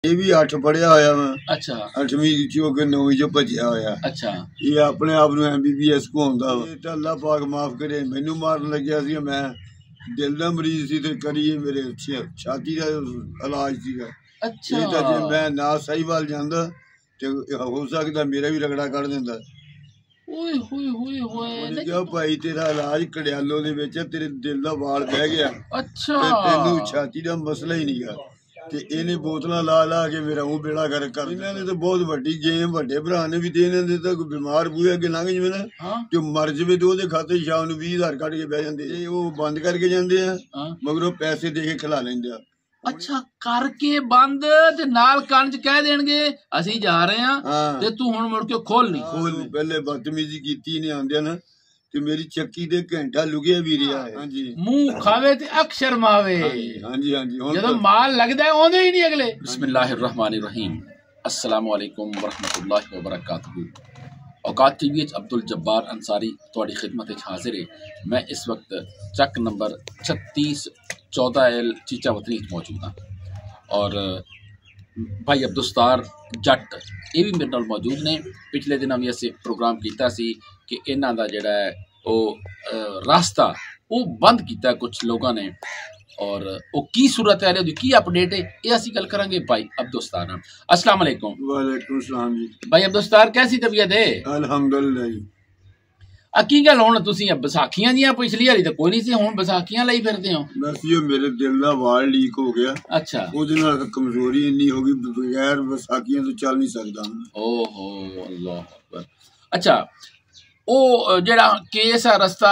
ਇਹ ਵੀ 8 ਪੜਿਆ ਹੋਇਆ ਵਾ। ਅੱਛਾ 8ਵੀਂ ਚੋਂ ਕਿ 9ਵੀਂ ਚੋਂ ਭੱਜਿਆ ਹੋਇਆ। ਅੱਛਾ ਇਹ ਆਪਣੇ ਆਪ ਨੂੰ MBBS ਕਹਾਉਂਦਾ ਵਾ। ਤਾਂ ਅੱਲਾ ਪਾਕ ਮਾਫ ਕਰੇ, ਮੈਨੂੰ ਮਾਰਨ ਲੱਗਿਆ ਸੀ। ਮੈਂ ਦਿਲ ਦਾ ਮਰੀਜ਼ ਸੀ ਤੇ ਕਰੀਏ ਮੇਰੇ ਛਾਤੀ ਦਾ ਇਲਾਜ ਸੀਗਾ। ਅੱਛਾ ਇਹ ਤਾਂ ਜੇ ਮੈਂ ਨਾ ਸਹੀ ਵੱਲ ਜਾਂਦਾ ਤੇ ਹੋ ਸਕਦਾ ਮੇਰਾ ਵੀ ਰਗੜਾ ਕੱਢ ਦਿੰਦਾ। ਓਏ ਹੋਏ ਹੋਏ ਹੋਏ। ਉਹਨੇ ਕਿਹਾ ਭਾਈ ਤੇਰਾ ਇਲਾਜ ਕੜਿਆਲੋ ਦੇ ਵਿੱਚ, ਤੇਰੇ ਦਿਲ ਦਾ ਵਾਲ ਬਹਿ ਗਿਆ ਅੱਛਾ ਤੇ ਤੈਨੂੰ ਛਾਤੀ ਦਾ ਮਸਲਾ ਹੀ ਨਹੀਂਗਾ। ਤੇ ਇਹਨੇ ਬੋਤਲਾਂ ਲਾ ਲਾ ਕੇ ਮੇਰਾ ਉਹ ਬੇੜਾ ਕਰ ਇਹਨਾਂ ਨੇ ਤਾਂ ਬਹੁਤ ਵੱਡੀ ਗੇਮ, ਵੱਡੇ ਭਰਾ ਨੇ ਵੀ ਤੇ ਇਹਨਾਂ ਦੇ ਤਾਂ ਬਿਮਾਰ ਬੂਹੇ ਅੱਗੇ ਲੰਘ ਜਾਵੇ ਨਾ ਤੇ ਮਰ ਜਾਵੇ ਤੇ ਉਹਦੇ ਖਾਤੇ ਸ਼ਾਮ ਨੂੰ 20,000 ਕੱਢ ਕੇ ਬਹਿ ਜਾਂਦੇ। ਇਹ ਉਹ ਬੰਦ ਕਰਕੇ ਜਾਂਦੇ ਆ, ਮਗਰੋਂ ਪੈਸੇ ਦੇ ਕੇ ਖਿਲਾ ਲੈਂਦੇ ਆ। ਅੱਛਾ ਕਰਕੇ ਬੰਦ ਤੇ ਨਾਲ ਕੰਨ ਚ ਕਹਿ ਦੇਣਗੇ ਅਸੀਂ ਜਾ ਰਹੇ ਆ ਤੇ ਤੂੰ ਹੁਣ ਮੁੜ ਕੇ ਖੋਲ ਨਹੀਂ। ਪਹਿਲੇ ਬਦਤਮੀਜ਼ੀ ਕੀਤੀ ਨੇ ਆਂਦਿਆਂ ਨਾ ਤੇ ਮੇਰੀ ਚੱਕੀ ਦੇ ਘੰਟਾ ਲੁਕਿਆ ਵੀ ਰਿਹਾ ਹੈ। ਹਾਂਜੀ ਮੂੰਹ ਖਾਵੇ ਤੇ ਅੱਖ ਸ਼ਰਮਾਵੇ। ਹਾਂਜੀ ਹਾਂਜੀ ਜਦੋਂ ਮਾਲ ਲੱਗਦਾ ਆਉਂਦੇ ਹੀ ਨਹੀਂ ਅਗਲੇ। ਬਿਸमिल्लाहिर्रहमानिर्रहीम। अस्सलामु अलैकुम वरहमतुल्लाहि वबरकातुहू। औकात TV अब्दुल जब्बार अंसारी तुहाडी खिदमत विच हाजिर है। मैं इस वक्त चक नंबर 36 14L चीचा वतनी मौजूद हाँ और भाई अब्दुस्तार जट ये भी मेरे नाल मौजूद ने। पिछले दिन भी असीं प्रोग्राम किया सी कि इन्हां दा जिहड़ा है वो रास्ता वो बंद किया कुछ लोगों ने और वो की सूरत है की अपडेट है ये असीं गल करांगे भाई अब्दुस्तार नाल। अस्सलाम वालेकुम। वालेकुम सलाम जी। भाई अब्दुस्तार कैसी तबीयत है? अल्हम्दुलिल्लाह जी। की गल हुण तुसीं बैसाखियां दियां पिछली वाली तो कोई नहीं सी, हुण बैसाखियां लई फिरदे हो? बस ये मेरे दिल दा वाल लीक हो गया। अच्छा ਉਹਦੇ ਨਾਲ कमजोरी इन्नी हो गई, बगैर बैसाखियां तो चल नहीं सकदा। ओहो अल्लाह अकबर। अच्छा ਉਹ ਜਿਹੜਾ ਕੇਸ ਆ ਰਸਤਾ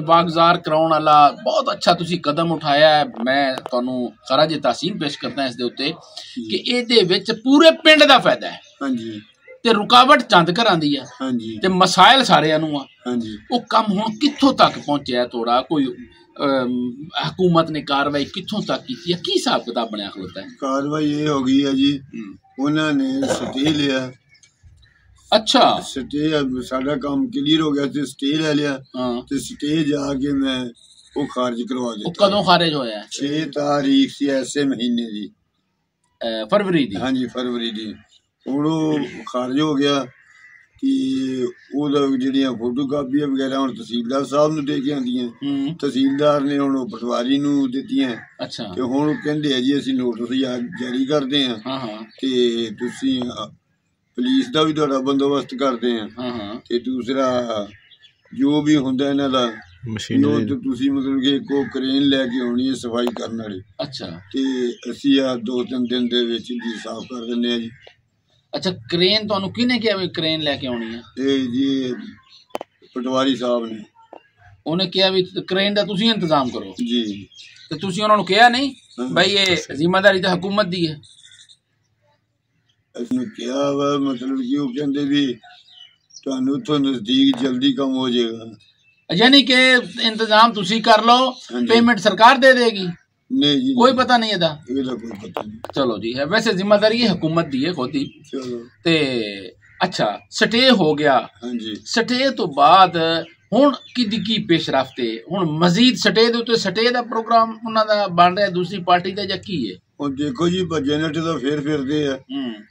ਵਾਗਜ਼ਾਰ ਕਰਾਉਣ ਵਾਲਾ ਬਹੁਤ ਅੱਛਾ ਤੁਸੀਂ ਕਦਮ ਉਠਾਇਆ ਹੈ। ਮੈਂ ਤੁਹਾਨੂੰ ਖਰਾਜ ਤਹਿਸੀਨ ਪੇਸ਼ ਕਰਦਾ ਇਸ ਦੇ ਉੱਤੇ ਕਿ ਇਹਦੇ ਵਿੱਚ ਪੂਰੇ ਪਿੰਡ ਦਾ ਫਾਇਦਾ ਹੈ। ਹਾਂਜੀ ਤੇ ਰੁਕਾਵਟ ਚੰਦ ਘਰਾਂ ਦੀ ਆ। ਹਾਂਜੀ ਤੇ ਮਸਾਇਲ ਸਾਰਿਆਂ ਨੂੰ ਆ। ਹਾਂਜੀ ਉਹ ਕੰਮ ਹੁਣ ਕਿੱਥੋਂ ਤੱਕ ਪਹੁੰਚਿਆ ਥੋੜਾ ਕੋਈ हुकूमत ने कार्रवाई कितों तक की है? की हिसाब किताब बनया खलोता है? कार्रवाई ये हो गई है जी, उन्होंने स्टे लिया। अच्छा स्टे साडा काम क्लियर हो गया, स्टे ले लिया तो स्टे जाके मैं वो खारिज करवा दिया। कदों खारिज होया? 6 तारीख से ऐसे महीने दी फरवरी दी। हाँ जी फरवरी दी हुण खारिज हो गया कि ਜਿਹੜੀਆਂ ਫੋਟੋ ਕਾਪੀਆਂ ਵਗੈਰਾ ਹੁਣ ਤਹਿਸੀਲਦਾਰ ਸਾਹਿਬ ਨੂੰ ਦੇ ਕੇ ਆਂਦੀਆਂ। ਤਹਿਸੀਲਦਾਰ ਨੇ ਹੁਣ ਪਟਵਾਰੀ ਨੂੰ ਦਿੱਤੀਆਂ। ਅੱਛਾ ਤੇ ਹੁਣ ਕਹਿੰਦੇ ਆ ਜੀ ਅਸੀਂ ਨੋਟਿਸ ਜਾਰੀ ਕਰਦੇ ਆ ਤੇ ਤੁਸੀਂ ਪੁਲਿਸ ਦਾ ਵੀ ਤੁਹਾਡਾ ਬੰਦੋਬਸਤ ਕਰਦੇ ਆ ਤੇ ਦੂਸਰਾ ਜੋ ਵੀ ਹੁੰਦਾ ਇਹਨਾਂ ਦਾ ਮਸ਼ੀਨਰੀ ਤੁਸੀਂ ਮਤਲਬ ਕਿ ਇੱਕੋ ਕ੍ਰੇਨ ਲੈ ਕੇ ਆਉਣੀ ਹੈ ਸਫਾਈ ਕਰਨ ਵਾਲੀ। ਅੱਛਾ ਤੇ ਅਸੀਂ ਆ 2-3 ਦਿਨ ਦੇ ਵਿੱਚ ਜੀ ਸਾਫ਼ ਕਰ ਦਿੰਦੇ ਆ ਜੀ। अच्छा क्रेन तुहानू किहने कहा भी क्रेन लैके आउणी है? ਇਹ ਜੀ ਪਟਵਾਰੀ ਸਾਹਿਬ ਨੇ ਉਹਨੇ ਕਿਹਾ ਵੀ ਕ੍ਰੇਨ ਦਾ ਤੁਸੀਂ ਇੰਤਜ਼ਾਮ ਕਰੋ ਜੀ। ਤੇ ਤੁਸੀਂ ਉਹਨਾਂ ਨੂੰ ਕਿਹਾ ਨਹੀਂ ਭਾਈ ਇਹ ਜ਼ਿੰਮੇਵਾਰੀ ਤਾਂ ਹਕੂਮਤ ਦੀ ਹੈ? ਅਸੀਂ ਕਿਹਾ ਵਾ ਮਤਲਬ ਕਿ ਉਹ ਕਹਿੰਦੇ ਵੀ ਤੁਹਾਨੂੰ ਤੋਂ ਨਜ਼ਦੀਕ ਜਲਦੀ ਕੰਮ ਹੋ ਜਾਏਗਾ। यानी कि इंतजाम तुसी कर लो, पेमेंट सरकार दे देगी? नहीं जी कोई पता नहीं है कोई पता नहीं। चलो जी है वैसे जिम्मेदारी हुकूमत दी है खुद ही ते। अच्छा स्टे हो गया। हाँ जी स्टे तो बाद हुण की पेशरफ्त है? हुण मजीद स्टे दे उत्ते स्टे दा प्रोग्राम उन्हां दा बन रहा दूसरी पार्टी दा या की है? हुण देखो जी भज्जे नट्ठे तां फेर फिरदे आ।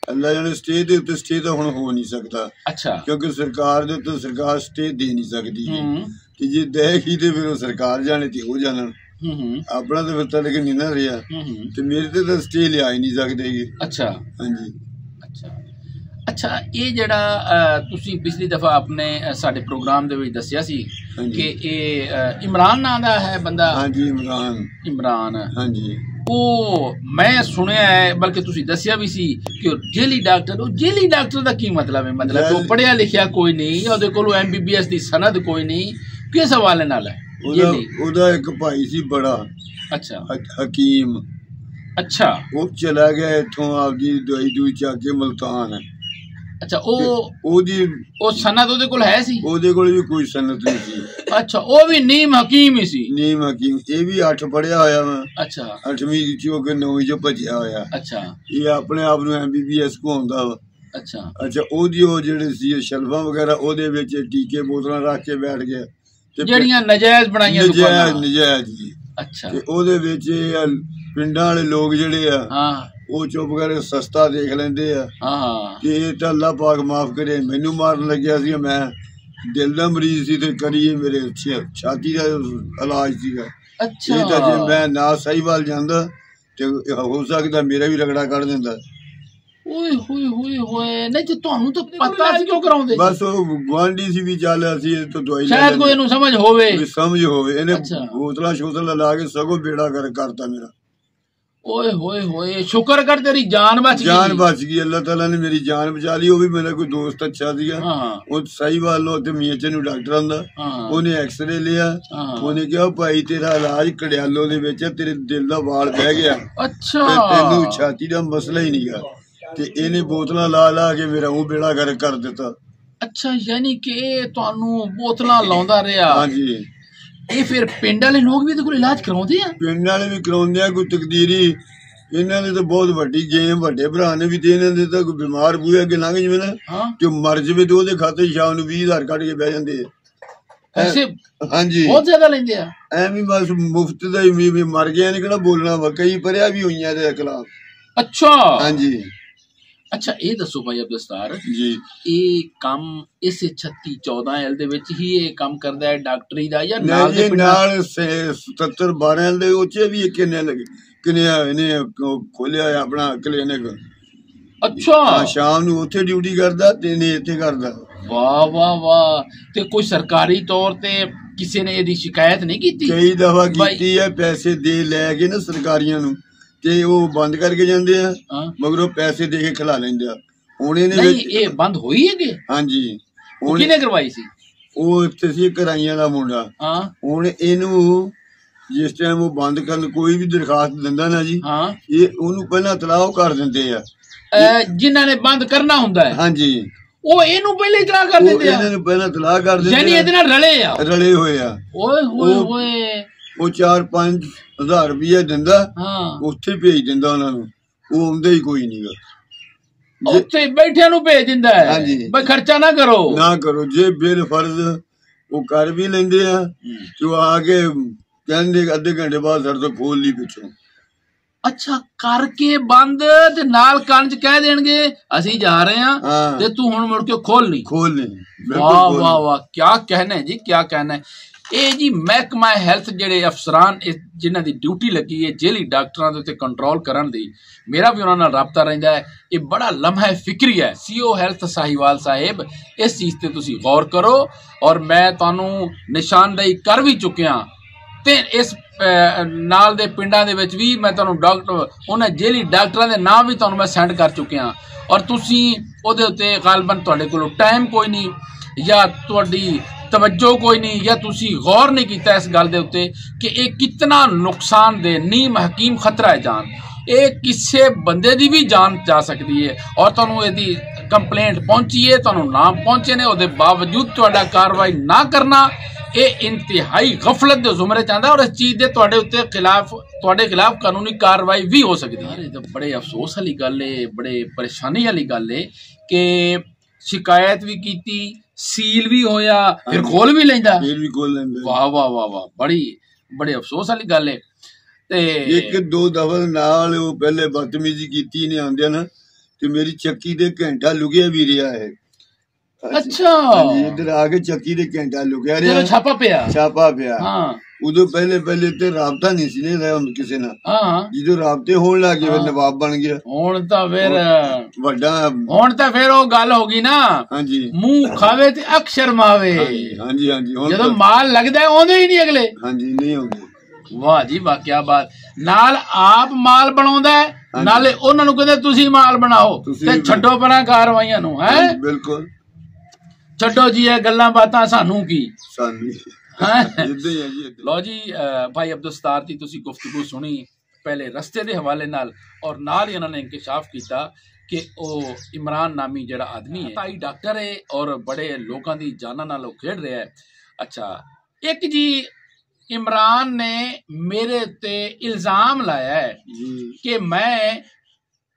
अल्लाह जाने स्टे दे उत्ते स्टे तां हुण हो नहीं सकदा। अच्छा क्योंकि सरकार दे उत्ते सरकार स्टे दे नहीं सकदी कि जे देगी ते फिर सरकार जाने ते हो जाना अपना तो फिर तक नहीं ना रहा तो मेरे तो स्टे लिया ही नहीं सकते। अच्छा हाँ जी अच्छा अच्छा ये जड़ा तुसी पिछली दफा अपने साडे प्रोग्राम दे विच दस्सिया सी कि ये इमरान नाम दा है बंदा? हाँ जी इमरान हाँ जी वो मैं सुनिया है बल्कि तुसी दस्सिया भी सी कि जेली डॉक्टर दा की मतलब है? मतलब वो पढ़िया लिखिया कोई नहीं, ओदे कोल MBBS दी सनद कोई नहीं, किस हवाले नाल है? ਉਹਦਾ ਇੱਕ ਭਾਈ ਸੀ ਬੜਾ ਅੱਛਾ ਹਕੀਮ। ਅੱਛਾ ਉਹ ਚਲਾ ਗਿਆ ਇੱਥੋਂ ਆਪਦੀ ਦਵਾਈ ਦੂਈ ਚੱਕ ਕੇ ਮਲਤਾਨ। ਅੱਛਾ ਉਹ ਸਨਦ ਉਹਦੇ ਕੋਲ ਹੈ ਸੀ? ਉਹਦੇ ਕੋਲ ਵੀ ਕੋਈ ਸਨਦ ਨਹੀਂ ਸੀ। ਅੱਛਾ ਉਹ ਵੀ ਨੀਮ ਹਕੀਮ ਹੀ ਸੀ? ਨੀਮ ਹਕੀਮ। ਇਹ ਵੀ 8 ਪੜਿਆ ਹੋਇਆ ਵਾ। ਅੱਛਾ 8ਵੀਂ ਚੋਂ ਕਿ 9ਵੀਂ ਚੋਂ ਭੱਜਿਆ ਹੋਇਆ। ਅੱਛਾ ਇਹ ਆਪਣੇ ਆਪ ਨੂੰ MBBS ਕਹਾਉਂਦਾ ਵਾ। ਅੱਛਾ ਅੱਛਾ ਉਹਦੀ ਉਹ ਜਿਹੜੇ ਸੀ ਸ਼ਲਫਾਂ ਵਗੈਰਾ ਉਹਦੇ ਵਿੱਚ ਟੀਕੇ ਬੋਤਲਾਂ ਰੱਖ ਕੇ ਬੈਠ ਗਿਆ ਜਿਹੜੀਆਂ ਨਜਾਇਜ਼ ਬਣਾਈਆਂ ਨਜਾਇਜ਼ ਜੀ। ਅੱਛਾ ਤੇ ਉਹਦੇ ਵਿੱਚ ਪਿੰਡਾਂ ਵਾਲੇ ਲੋਕ ਜਿਹੜੇ ਆ ਉਹ ਚੁੱਪ ਕਰਕੇ ਸਸਤਾ ਦੇਖ ਲੈਂਦੇ ਆ ਕਿ ਇਹ ਤਾਂ ਅੱਲਾ ਪਾਕ ਮਾਫ ਕਰੇ। ਮੈਨੂੰ ਮਾਰਨ ਲੱਗਿਆ ਸੀ, ਮੈਂ ਦਿਲ ਦਾ ਮਰੀਜ਼ ਸੀ ਤੇ ਕਰੀਏ ਮੇਰੇ ਛਾਤੀ ਦਾ ਇਲਾਜ ਸੀਗਾ। ਅੱਛਾ, ਇਹ ਤਾਂ ਜੇ ਮੈਂ ਨਾ ਸਾਹੀਵਾਲ ਜਾਂਦਾ ਤੇ ਹੋ ਸਕਦਾ ਮੇਰਾ ਵੀ ਰਗੜਾ ਕੱਢ ਦਿੰਦਾ। ਓਏ ਹੋਏ ਹੋਏ ਹੋਏ, ਨਹੀਂ ਜੇ ਤੁਹਾਨੂੰ ਤਾਂ ਪਤਾ ਸੀ ਕਿਉਂ ਕਰਾਉਂਦੇ? ਬਸ ਉਹ ਗੁਆਂਢੀ ਸੀ ਵੀ ਚੱਲ ਅਸੀਂ ਇਹ ਤੋਂ ਦਵਾਈ ਸ਼ਾਇਦ ਕੋਈ ਇਹਨੂੰ ਸਮਝ ਹੋਵੇ ਇਹਨੇ ਬੋਤਲਾਂ ਸ਼ੋਤਲਾਂ ਲਾ ਕੇ ਸਗੋਂ ਬੇੜਾ ਕਰਤਾ ਮੇਰਾ। ਓਏ ਹੋਏ ਹੋਏ, ਸ਼ੁਕਰ ਕਰ ਤੇਰੀ ਜਾਨ ਬਚ ਗਈ। ਜਾਨ ਬਚ ਗਈ, ਅੱਲਾਹ ਤਾਲਾ ਨੇ ਮੇਰੀ ਜਾਨ ਬਚਾ ਲਈ। ਉਹ ਵੀ ਮੇਰਾ ਕੋਈ ਦੋਸਤ ਅੱਛਾ ਸੀਗਾ, ਉਹ ਸਾਹੀਵਾਲ ਨੂੰ ਤੇ ਮੀਆਂਚੇ ਨੂੰ ਡਾਕਟਰਾਂ ਦਾ, ਉਹਨੇ ਐਕਸਰੇ ਲਿਆ, ਉਹਨੇ ਕਿਹਾ ਭਾਈ ਤੇਰਾ ਇਲਾਜ ਕੜਿਆਲੋ ਦੇ ਵਿੱਚ, ਤੇਰੇ ਦਿਲ ਦਾ ਵਾਲ ਬਹਿ ਗਿਆ, ਅੱਛਾ ਤੈਨੂੰ ਛਾਤੀ ਦਾ ਮਸਲਾ ਹੀ ਨਹੀਂਗਾ। ਤੇ ਇਹਨੇ ਬੋਤਲਾਂ ਲਾ ਲਾ ਕੇ ਮੇਰਾ ਉਹ ਬੇੜਾ ਕਰ ਦਿੱਤਾ। ਅੱਛਾ, ਯਾਨੀ ਕਿ ਤੁਹਾਨੂੰ ਬੋਤਲਾਂ ਲਾਉਂਦਾ ਰਿਹਾ। ਹਾਂਜੀ। ਇਹ ਫਿਰ ਪਿੰਡ ਵਾਲੇ ਲੋਕ ਵੀ ਇਹਦੇ ਕੋਲ ਇਲਾਜ ਕਰਾਉਂਦੇ ਆ? ਪਿੰਡ ਵਾਲੇ ਵੀ ਕਰਾਉਂਦੇ ਆ, ਕੋਈ ਤਕਦੀਰੀ। ਇਹਨਾਂ ਨੇ ਤਾਂ ਬਹੁਤ ਵੱਡੀ ਗੇਮ, ਵੱਡੇ ਭਰਾ ਨੇ ਵੀ ਤੇ ਇਹਨਾਂ ਦੇ ਤਾਂ ਕੋਈ ਬਿਮਾਰ ਬੂਹੇ ਅੱਗੇ ਲੰਘ ਜਾਵੇ ਨਾ ਜੋ ਮਰ ਜਾਵੇ ਤੇ ਉਹਦੇ ਖਾਤੇ ਸ਼ਾਮ ਨੂੰ 20,000 ਕੱਢ ਕੇ ਬਹਿ ਜਾਂਦੇ ਆ। ਐਸੇ ਹਾਂਜੀ, ਬਹੁਤ ਜ਼ਿਆਦਾ ਲੈਂਦੇ ਆ। ਐਵੇਂ ਬਸ ਮੁਫਤ ਦਾ ਹੀ ਮਰ ਗਿਆ ਨੇ ਕਿਹੜਾ ਬੋਲਣਾ ਵਾ, ਕਈ ਪਰਿਆ ਵੀ ਹੋਈਆਂ ਇਹਦੇ ਖਿਲਾਫ। ਅੱਛਾ ਹਾਂਜੀ। ਅੱਛਾ, ਇਹ ਦੱਸੋ ਭਾਈ ਅਬਦੁਲਸਤਾਰ ਜੀ, ਇਹ ਕੰਮ ਇਸ 3614L ਦੇ ਵਿੱਚ ਹੀ ਇਹ ਕੰਮ ਕਰਦਾ ਹੈ ਡਾਕਟਰੀ ਦਾ ਜਾਂ ਨਾਲ 7712L ਦੇ ਉੱਚੇ ਵੀ ਕਿੰਨੇ ਇਹਨੇ ਖੋਲਿਆ ਆਪਣਾ ਕਲੀਨਿਕ। ਅੱਛਾ, ਸ਼ਾਮ ਨੂੰ ਉੱਥੇ ਡਿਊਟੀ ਕਰਦਾ ਤੇ ਇਹਨੇ ਇੱਥੇ ਕਰਦਾ। ਵਾਹ ਵਾਹ ਵਾਹ। ਤੇ ਕੋਈ ਸਰਕਾਰੀ ਤੌਰ ਤੇ ਕਿਸੇ ਨੇ ਇਹਦੀ ਸ਼ਿਕਾਇਤ ਨਹੀਂ ਕੀਤੀ? ਕਈ ਦਫਾ ਕੀਤੀ ਹੈ, ਪੈਸੇ ਦੇ ਲੈ ਕੇ ਨਾ ਸਰਕਾਰੀਆਂ ਨੂੰ, ਤੇ ਉਹ ਬੰਦ ਕਰਕੇ ਜਾਂਦੇ ਆ, ਮਗਰੋਂ ਪੈਸੇ ਦੇ ਕੇ ਖਿਲਾ ਲੈਂਦੇ ਆ। ਹੁਣ ਇਹਨੇ ਇਹ ਬੰਦ ਹੋਈ ਹੈਗੀ? ਹਾਂਜੀ। ਕਿਹਨੇ ਕਰਵਾਈ ਸੀ? ਉਹ ਇੱਥੇ ਸੀ ਕਰਾਈਆਂ ਦਾ ਮੁੰਡਾ। ਹੁਣ ਇਹਨੂੰ ਜਿਸ ਟਾਈਮ ਉਹ ਬੰਦ ਕਰਨ ਕੋਈ ਵੀ ਦਰਖਾਸਤ ਦਿੰਦਾ ਨਾ ਜੀ, ਇਹ ਉਹਨੂੰ ਪਹਿਲਾਂ ਤਲਾਹ ਕਰ ਦਿੰਦੇ ਆ ਜਿਨ੍ਹਾਂ ਨੇ ਬੰਦ ਕਰਨਾ ਹੁੰਦਾ ਹੈ। ਹਾਂਜੀ, ਉਹ ਇਹਨੂੰ ਪਹਿਲੇ ਇਤਲਾਹ ਕਰ ਦਿੰਦੇ ਆ। ਇਹਨਾਂ ਨੂੰ ਪਹਿਲਾਂ ਤਲਾਹ ਕਰ ਦਿੰਦੇ, ਯਾਨੀ ਇਹਦੇ ਨਾਲ ਰਲੇ ਹੋਏ ਆ। ਓਏ ਹੋਏ ਹੋਏ, ਉਹ 4-5 ਹਜ਼ਾਰ ਰੁਪਇਆ ਦਿੰਦਾ, ਉੱਥੇ ਭੇਜ ਦਿੰਦਾ ਉਹਨਾਂ ਨੂੰ, ਉਹ ਆਉਂਦਾ ਹੀ ਕੋਈ ਨਹੀਂਗਾ। ਉੱਥੇ ਬੈਠਿਆਂ ਨੂੰ ਭੇਜ ਦਿੰਦਾ ਹੈ ਬਈ ਖਰਚਾ ਨਾ ਕਰੋ। ਜੇ ਬਿਲ ਫਰਜ਼ ਉਹ ਕਰ ਵੀ ਲੈਂਦੇ ਆ ਤੇ ਉਹ ਆ ਕੇ ਕਹਿੰਦੇ ਅੱਧੇ ਘੰਟੇ ਬਾਅਦ ਸਾਡੇ ਤੋਂ ਖੋਲ ਲਈ ਪਿੱਛੋਂ। ਅੱਛਾ, ਕਰਕੇ ਬੰਦ ਤੇ ਨਾਲ ਕੰਨ ਚ ਕਹਿ ਦੇਣਗੇ ਅਸੀਂ ਜਾ ਰਹੇ ਹਾਂ ਤੇ ਤੂੰ ਹੁਣ ਮੁੜ ਕੇ ਖੋਲ ਲਈ। ਵਾਹ ਵਾਹ ਵਾਹ, ਕਿਆ ਕਹਿਣਾ ਜੀ, ਕਿਆ ਕਹਿਣਾ। ਇਹ ਜੀ ਮਹਿਕਮਾ ਹੈਲਥ ਜਿਹੜੇ ਅਫਸਰਾਨ ਜਿਨ੍ਹਾਂ ਦੀ ਡਿਊਟੀ ਲੱਗੀ ਹੈ ਜੇਲੀ ਡਾਕਟਰਾਂ ਦੇ ਉੱਤੇ ਕੰਟਰੋਲ ਕਰਨ ਦੀ, ਮੇਰਾ ਵੀ ਉਹਨਾਂ ਨਾਲ ਰਾਬਤਾ ਰਹਿੰਦਾ ਹੈ। ਇਹ ਬੜਾ ਲਮਹਾ ਫਿਕਰੀ ਹੈ। CO ਹੈਲਥ ਸਾਹੀਵਾਲ ਸਾਹਿਬ, ਇਸ ਚੀਜ਼ ਤੇ ਤੁਸੀਂ ਗੌਰ ਕਰੋ। ਔਰ ਮੈਂ ਤੁਹਾਨੂੰ ਨਿਸ਼ਾਨਦੇਹੀ ਕਰ ਵੀ ਚੁੱਕਿਆ ਤੇ ਇਸ ਨਾਲ ਦੇ ਪਿੰਡਾਂ ਦੇ ਵਿੱਚ ਵੀ ਮੈਂ ਤੁਹਾਨੂੰ ਡਾਕਟਰ ਉਹਨਾਂ ਜੇਲੀ ਡਾਕਟਰਾਂ ਦੇ ਨਾਮ ਵੀ ਤੁਹਾਨੂੰ ਮੈਂ ਸੈਂਡ ਕਰ ਚੁੱਕਿਆ। ਔਰ ਤੁਸੀਂ ਉਹਦੇ ਉੱਤੇ ਗਾਲਬਨ ਤੁਹਾਡੇ ਕੋਲ ਟਾਈਮ ਕੋਈ ਨਹੀਂ ਜਾਂ ਤੁਹਾਡੀ ਤਵੱਜੋ ਕੋਈ ਨਹੀਂ ਜਾਂ ਤੁਸੀਂ ਗੌਰ ਨਹੀਂ ਕੀਤਾ ਇਸ ਗੱਲ ਦੇ ਉੱਤੇ ਕਿ ਇਹ ਕਿਤਨਾ ਨੁਕਸਾਨਦੇਹ ਨੀਮ ਹਕੀਮ ਖਤਰਾ ਹੈ ਜਾਨ। ਇਹ ਕਿਸੇ ਬੰਦੇ ਦੀ ਵੀ ਜਾਨ ਜਾ ਸਕਦੀ ਹੈ। ਔਰ ਤੁਹਾਨੂੰ ਇਹਦੀ ਕੰਪਲੇਂਟ ਪਹੁੰਚੀ ਹੈ, ਤੁਹਾਨੂੰ ਨਾਮ ਪਹੁੰਚੇ ਨੇ, ਉਹਦੇ ਬਾਵਜੂਦ ਤੁਹਾਡਾ ਕਾਰਵਾਈ ਨਾ ਕਰਨਾ ਇਹ ਇੰਤਹਾਈ ਗਫਲਤ ਦੇ ਜ਼ੁਮਰੇ ਚ ਆਂਦਾ। ਔਰ ਇਸ ਚੀਜ਼ ਦੇ ਤੁਹਾਡੇ ਖਿਲਾਫ ਕਾਨੂੰਨੀ ਕਾਰਵਾਈ ਵੀ ਹੋ ਸਕਦੀ ਹੈ। ਇਹ ਤਾਂ ਬੜੇ ਅਫਸੋਸ ਵਾਲੀ ਗੱਲ ਹੈ, ਬੜੇ ਪਰੇਸ਼ਾਨੀ ਵਾਲੀ ਗੱਲ ਹੈ ਕਿ ਸ਼ਿਕਾਇਤ ਵੀ ਕੀਤੀ, ਸੀਲ ਵੀ ਹੋਇਆ, ਫਿਰ ਖੋਲ ਵੀ ਲੈਂਦਾ। ਵਾਹ ਵਾਹ ਵਾਹ ਵਾਹ, ਬੜੇ ਅਫਸੋਸ ਵਾਲੀ ਗੱਲ ਹੈ। ਤੇ 1-2 ਦਫਾ ਨਾਲ ਉਹ ਪਹਿਲੇ ਬਦਤਮੀਜ਼ੀ ਕੀਤੀ ਨੇ ਆਉਂਦਿਆਂ ਨਾ, ਤੇ ਮੇਰੀ ਚੱਕੀ ਦੇ ਘੰਟਾ ਲੁਕਿਆ ਵੀ ਰਿਹਾ ਹੈ। ਅੱਛਾ, ਇੱਧਰ ਆ ਕੇ ਚੱਕੀ ਦੇ ਘੰਟਾ ਲੁਕਿਆ ਰਿਹਾ, ਛਾਪਾ ਪਿਆ। ਉਦੋਂ ਪਹਿਲੇ ਤੇ ਰਾਬਤਾ ਨਹੀਂ ਸੀ ਰਿਹਾ ਕਿਸੇ ਨਾਲ। ਜਦੋਂ ਰਾਬਤੇ ਹੋਣ ਲੱਗ ਗਏ ਫਿਰ ਨਵਾਬ ਬਣ ਗਿਆ। ਹੁਣ ਤਾਂ ਵੱਡਾ ਫਿਰ ਉਹ ਗੱਲ ਹੋ ਗਈ ਨਾ, ਹਾਂਜੀ, ਮੂੰਹ ਖਾਵੇ ਤੇ ਅੱਖ ਸ਼ਰਮਾਵੇ। ਹਾਂਜੀ, ਜਦੋਂ ਮਾਲ ਲੱਗਦਾ ਆਉਂਦੇ ਹੀ ਨਹੀਂ ਅਗਲੇ। ਹਾਂਜੀ, ਨਹੀਂ ਆਉਂਦੇ। ਵਾਹ ਜੀ ਵਾਹ, ਕਿਆ ਬਾਤ। ਨਾਲ ਆਪ ਮਾਲ ਬਣਾਉਂਦਾ ਹੈ, ਨਾਲੇ ਉਹਨਾਂ ਨੂੰ ਕਹਿੰਦੇ ਤੁਸੀਂ ਮਾਲ ਬਣਾਓ ਤੇ ਛੱਡੋ ਪਰਾਂ ਕਾਰਵਾਈਆਂ ਨੂੰ। ਹੈ ਬਿਲਕੁਲ, ਛੱਡੋ ਜੀ ਇਹ ਗੱਲਾਂ ਬਾਤਾਂ, ਸਾਨੂੰ ਕੀ। ਲੋ ਜੀ ਭਾਈ ਅਬਦੁਲਸਤਾਰ ਦੀ ਤੁਸੀਂ ਗੁਫ਼ਤਗੂ ਸੁਣੀ ਪਹਿਲੇ ਰਸਤੇ ਦੇ ਹਵਾਲੇ ਨਾਲ, ਔਰ ਨਾਲ ਹੀ ਉਹਨਾਂ ਨੇ ਇੰਕਸ਼ਾਫ ਕੀਤਾ ਕਿ ਉਹ ਇਮਰਾਨ ਨਾਮੀ ਜਿਹੜਾ ਆਦਮੀ ਹੈ ਤਾਈ ਡਾਕਟਰ ਹੈ ਔਰ ਬੜੇ ਲੋਕਾਂ ਦੀ ਜਾਨਾਂ ਨਾਲ ਉਹ ਖੇਡ ਰਿਹਾ ਹੈ। ਅੱਛਾ, ਇੱਕ ਜੀ ਇਮਰਾਨ ਨੇ ਮੇਰੇ ਉੱਤੇ ਇਲਜ਼ਾਮ ਲਾਇਆ ਹੈ ਕਿ ਮੈਂ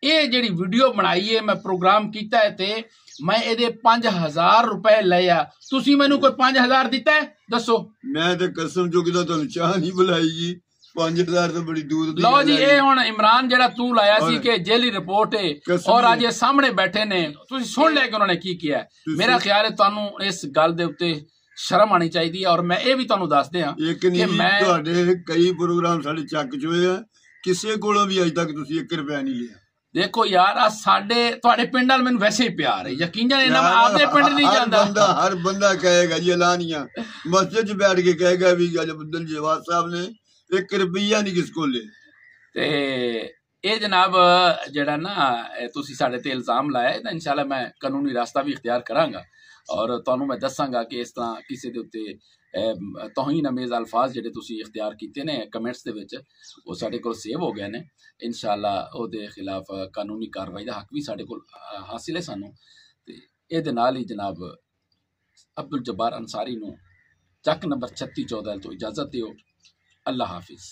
ਇਹ ਜਿਹੜੀ ਵੀਡੀਓ ਬਣਾਈ ਹੈ, ਮੈਂ ਪ੍ਰੋਗਰਾਮ ਕੀਤਾ ਹੈ ਤੇ ਮੈਂ ਇਹਦੇ 5000 ਰੁਪਏ ਲਿਆ। ਤੁਸੀਂ ਮੈਨੂੰ ਕੋਈ 5000 ਦਿੱਤਾ ਹੈ? ਦੱਸੋ। ਮੈਂ ਤੇ ਕਸਮ ਚੁੱਕਦਾ ਤੁਹਾਨੂੰ ਚਾਹ ਨਹੀਂ ਬੁਲਾਈ ਜੀ, 5000 तो बड़ी दूर दी। लो जी, ये हुण इमरान जेड़ा तू लाया सी कि जेली रिपोर्ट है और अज ये सामने बैठे ने, तुसीं सुन लिया कि उन्होंने की किया। मेरा ख्याल है तुहानू इस गल दे उत्ते शर्म आनी चाहिए। और मैं ये भी तुहानू दस दियां कि मैं तुहाडे कई प्रोग्राम साडे चक च होए आ, किसे कोलों भी अज तक तुसीं 1 रुपया नहीं लिया। देखो यार, साडे तुहाडे पिंड नाल मैनूं वैसे ही प्यार है, यकीन जाने ना आपदे पिंड नहीं जांदा। हर बंदा कहेगा जी एलानिया मस्जिद च बैठ के कहेगा भी अब्दुल जब्बार साहब ने 1 रुपया नहीं किस को ले। ते ये जनाब जेड़ा ना तुसी साडे ते इल्जाम लाया है, इंशाल्लाह मैं कानूनी रास्ता भी इख्तियार करांगा और तुहानू मैं दसांगा कि इस तरह किसी दे उत्ते तौहीन अमेज़ अल्फाज जेडे तुसी इख्तियार कीते ने कमेंट्स दे विच, वो साडे कोल सेव हो गए ने। इंशाल्लाह ओहदे खिलाफ कानूनी कार्रवाई दा हक भी साडे कोल हासिल है सानू। ते इहदे नाल ही जनाब अब्दुल जब्बार अंसारी नू चक नंबर 3614 तो इजाजत दिओ। अल्लाह हाफिज़।